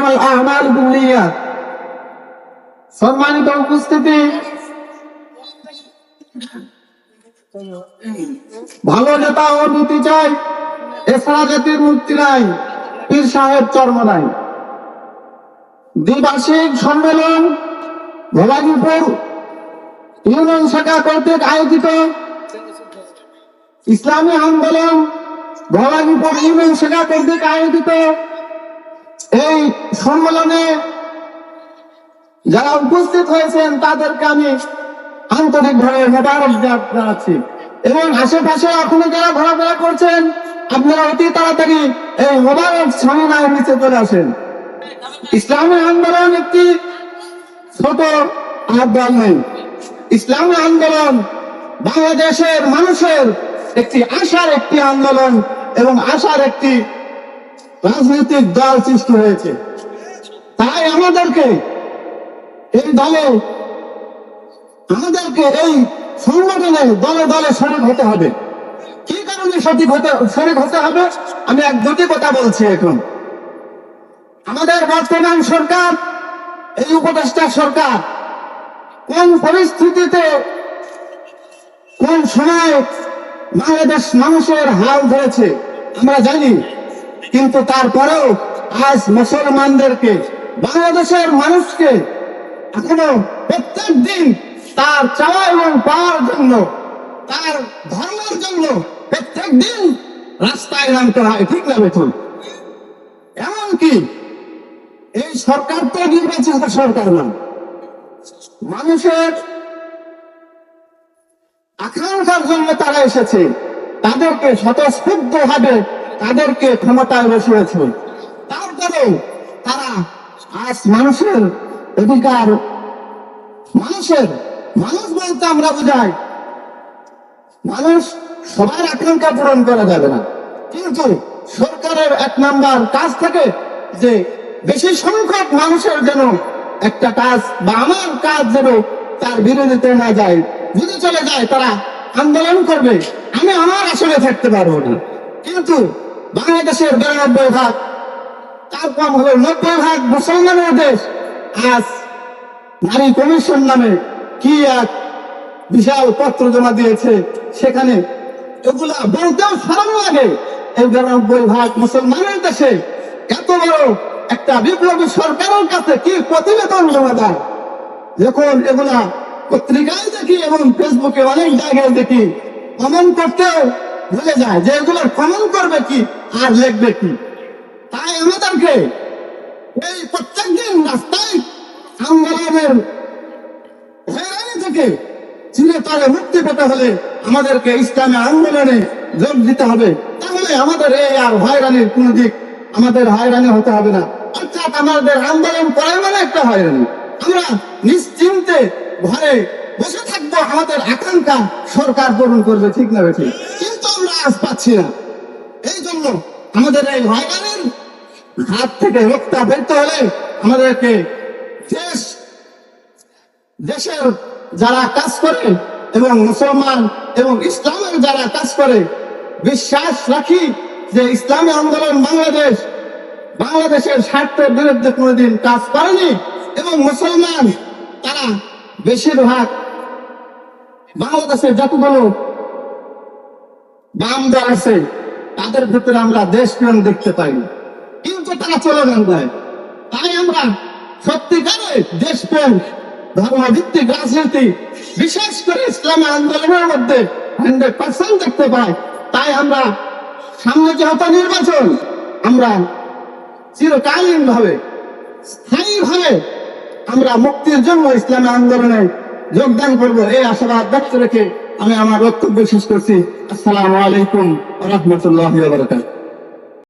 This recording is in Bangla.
ইন্নামাল আ'মালু বিন্নিয়াত। সম্মানিত উপস্থিতি, ভালো নেতা ও নীতি চাই, এছাড়া জাতির মুক্তি নাই, পীর সাহেব চর্ম নাই। দ্বিবার্ষিক সম্মেলন ভোলাগিপুর ইউনিয়ন শাখা কর্তৃক আয়োজিত ইসলামী আন্দোলন ভোলাগিপুর ইউনিয়ন শাখা কর্তৃক আয়োজিত এই সম্মেলনে যারা উপস্থিত হয়েছেন তাদেরকে আমি আন্তরিকভাবে মোবারক জানাচ্ছি এবং আশেপাশে এখনো যারা ঘোরাফেরা করছেন আপনারা অতি তাড়াতাড়ি এই মোবারক সম্মেলনের নিচে চলে আসেন। ইসলামী আন্দোলন একটি ছোট আন্দোলন নেই, ইসলামী আন্দোলন বাংলাদেশের মানুষের একটি আশার একটি আন্দোলন এবং আশার একটি রাজনৈতিক দল সৃষ্টি হয়েছে। তাই আমাদেরকে এই দলে, আমাদেরকে এই সংগঠনে দলে দলে শরিক হতে হবে। কি কারণে শরিক হতে হবে? আমি এক দুটি কথা বলছি। এখন আমাদের বর্তমান সরকার, এই উপদেষ্টা সরকার কোন পরিস্থিতিতে কোন সময় বাংলাদেশ মানুষের হাল ধরেছে আমরা জানি, কিন্তু তারপরেও আজ মুসলমানদেরকে, বাংলাদেশের মানুষকে এখনো প্রত্যেক দিন তার চাওয়া এবং পাওয়ার জন্য, তার ধর্মের জন্য প্রত্যেক দিন রাস্তায় নামতে হয়, ঠিক না বেতন? এমনকি এই সরকার তো নির্বাচিত সরকার না, মানুষের আকাঙ্ক্ষার জন্য তারা এসেছে, তাদেরকে স্বতঃস্ফূর্ত ভাবে তাদেরকে ক্ষমতায় বসিয়েছে। তারপরেও তারা আজ মানুষের অধিকার, মানুষ বলতে আমরা বুঝাই, মানুষ সবার আকাঙ্ক্ষা পূরণ করা যাবে না, কিন্তু সরকারের এক নাম্বার কাজ থাকে যে বেশি সংখ্যক মানুষের যেন একটা কাজ বা আমার কাজ যেন তার বিরোধিতা না যায়। যদি চলে যায় তারা আন্দোলন করবে, আমি আমার আসলে থাকতে পারবো না। কিন্তু বাংলাদেশের 92%, তার কম হলো 90% মুসলমানের দেশ। আজ নারী কমিশন নামে কি এক বিশাল পত্র জমা দিয়েছে, সেখানে এগুলা বলতেও শরম লাগে। এই 92% মুসলমানের দেশে এত বড় একটা বিপ্লবী সরকারের কাছে কি প্রতিবেদন জমা দেয়, যখন এগুলা পত্রিকায় দেখি এবং ফেসবুকে অনেক জায়গায় দেখি, কমেন্ট করতেও ভুলে যায় যে এগুলো কমেন্ট করবে কি আর লিখবে কি। তাই আমাদেরকে এই প্রত্যেক দিন রাস্তায় আন্দোলনের হয়রানি থেকে চিরতরে মুক্তি পেতে হলে আমাদেরকে ইসলামী আন্দোলনে যোগ দিতে হবে। তাহলে আমাদের এই আর হয়রানির কোন দিক, আমাদের হয়রানি হতে হবে না। অর্থাৎ আমাদের আন্দোলন করা মানে একটা হয়রানি, আমরা নিশ্চিন্তে ঘরে বসে থাকবো, আমাদের আকাঙ্ক্ষা সরকার পূরণ করবে, ঠিক না বেঠিক? কিন্তু আমরা আজ পাচ্ছি না। এই জন্য আমাদের এই হয়রানির হাত থেকে রক্ষা পেতে হলে আমাদেরকে দেশের যারা কাজ করে এবং মুসলমান এবং ইসলামের যারা কাজ করে, বিশ্বাস রাখি যে ইসলামী আন্দোলন বাংলাদেশের স্বার্থের বিরুদ্ধে কোনোদিন কাজ করেনি এবং মুসলমান তারা বেশিরভাগ বাংলাদেশের যতগুলো বাম দল আছে তাদের ভিতরে আমরা দেশপ্রেম দেখতে পাই, কিন্তু তারা স্লোগান দেয়। তাই আমরা সত্যিকারের দেশপ্রেম, ধর্মভিত্তিক রাজনীতি, বিশেষ করে ইসলামী আন্দোলনের মধ্যে 100% দেখতে পাই। তাই আমরা সামনে যেহেতু নির্বাচন, আমরা চিরকালীন ভাবে, স্থায়ী ভাবে আমরা মুক্তির জন্য ইসলামী আন্দোলনে যোগদান করবো, এই আশাবাদ ব্যক্ত রেখে আমি আমার বক্তব্য শেষ করছি। আসসালামু আলাইকুম ওয়া রাহমাতুল্লাহি ওয়া বারাকাতুহু।